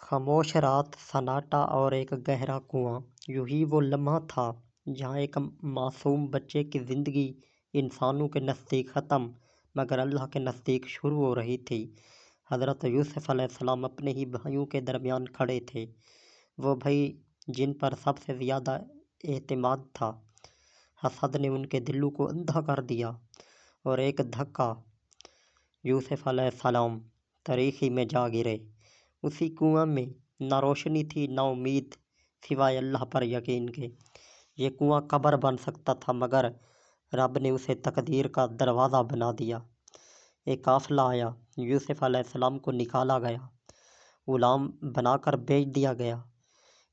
خاموش رات، سناٹا اور ایک گہرا کنواں۔ یوں ہی وہ لمحہ تھا جہاں ایک معصوم بچے کی زندگی انسانوں کے نزدیک ختم مگر اللہ کے نزدیک شروع ہو رہی تھی۔ حضرت یوسف علیہ السلام اپنے ہی بھائیوں کے درمیان کھڑے تھے، وہ بھائی جن پر سب سے زیادہ اعتماد تھا۔ حسد نے ان کے دلوں کو اندھا کر دیا اور ایک دھکا یوسف علیہ السلام تاریکی میں جا گرے۔ اسی کنویں میں نہ روشنی تھی نہ امید، سوائے اللہ پر یقین کے۔ یہ کنواں قبر بن سکتا تھا مگر رب نے اسے تقدیر کا دروازہ بنا دیا۔ ایک قافلہ آیا، یوسف علیہ السلام کو نکالا گیا، غلام بنا کر بیچ دیا گیا۔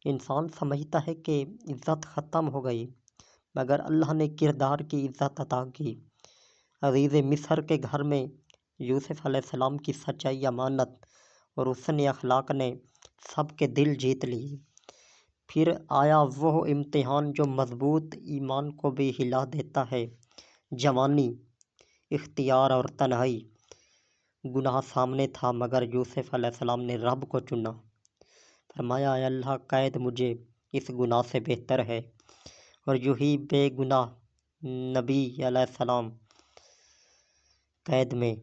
انسان سمجھتا ہے کہ عزت ختم ہو گئی مگر اللہ نے کردار کی عزت عطا کی۔ عزیز مصر کے گھر میں یوسف علیہ السلام کی سچائی، امانت اور حسن اخلاق نے سب کے دل جیت لیے۔ پھر آیا وہ امتحان جو مضبوط ایمان کو بھی ہلا دیتا ہے، جوانی، اختیار اور تنہائی۔ گناہ سامنے تھا مگر یوسف علیہ السلام نے رب کو چنا۔ فرمایا، اے اللہ، قید مجھے اس گناہ سے بہتر ہے۔ اور یوں ہی بے گناہ نبی علیہ السلام قید میں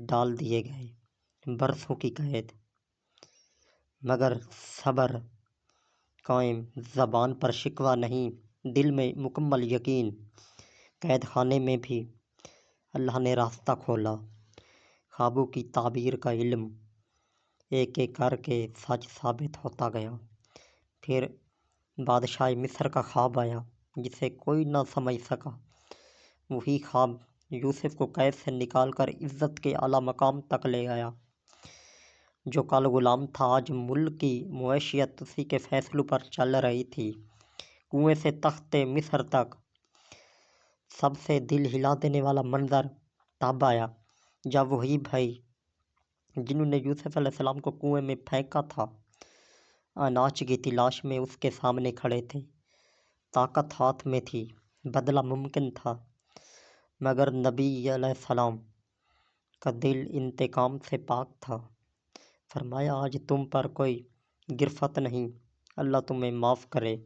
ڈال دیے گئے، برسوں کی قید، مگر صبر قائم، زبان پر شکوہ نہیں، دل میں مکمل یقین۔ قید خانے میں بھی اللہ نے راستہ کھولا، خوابوں کی تعبیر کا علم ایک ایک کر کے سچ ثابت ہوتا گیا۔ پھر بادشاہ مصر کا خواب آیا جسے کوئی نہ سمجھ سکا۔ وہی خواب یوسف کو قید سے نکال کر عزت کے اعلیٰ مقام تک لے آیا۔ جو کل غلام تھا آج ملک کی معیشت اسی کے فیصلوں پر چل رہی تھی۔ کنویں سے تخت مصر تک سب سے دل ہلا دینے والا منظر تب آیا جب وہی بھائی جنہوں نے یوسف علیہ السلام کو کنویں میں پھینکا تھا، اناج کی تلاش میں اس کے سامنے کھڑے تھے۔ طاقت ہاتھ میں تھی، بدلہ ممکن تھا، مگر نبی علیہ السلام کا دل انتقام سے پاک تھا۔ فرمایا، آج تم پر کوئی گرفت نہیں، اللہ تمہیں معاف کرے۔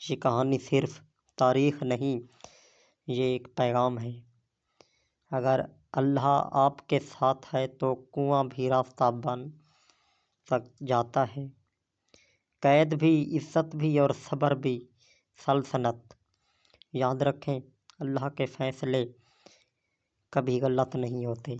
یہ کہانی صرف تاریخ نہیں، یہ ایک پیغام ہے۔ اگر اللہ آپ کے ساتھ ہے تو کنواں بھی راستہ بن جاتا ہے، قید بھی، عزت بھی اور صبر بھی سلطنت۔ یاد رکھیں، اللہ کے فیصلے کبھی غلط نہیں ہوتے۔